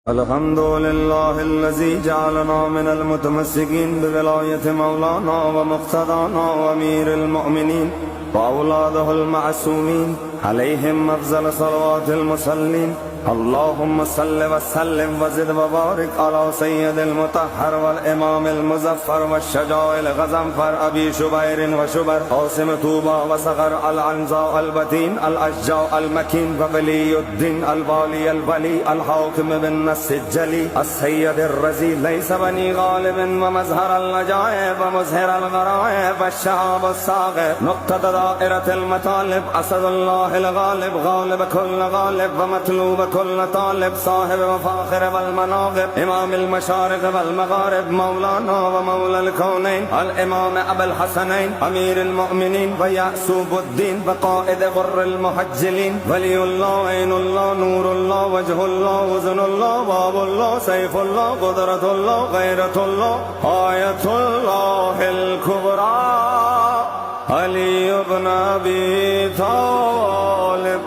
الحمد لله الذي جعلنا من المتمسكين بولاية مولانا ومقتدانا وأمير المؤمنين وأولاده المعصومين عليهم أفضل صلوات المصلين. اللهم صل وسلم وزد وبارك على سيد المطهر والإمام المزفر والشجاع الغزنفر أبي شبير وشبر قاسم طوبى وصغر العنزاء البتين الأشجاع المكين وولي الدين الوالي الولي الحاكم بالنص الجلي السيد الرزي ليس بني غالب ومظهر اللجائب ومظهر الغرائب والشعب الصاغر نقطة دائرة المطالب أسد الله الغالب غالب كل غالب ومطلوب كل طالب صاحب وفاخر والمناقب إمام المشارق والمغارب مولانا ومولى الكونين الإمام أبا الحسنين أمير المؤمنين ويعسوب الدين وقائد غر المحجلين ولي الله عين الله نور الله وجه الله وزن الله باب الله سيف الله قدرة الله غيرة الله آية الله الكبرى علي بن أبي طالب.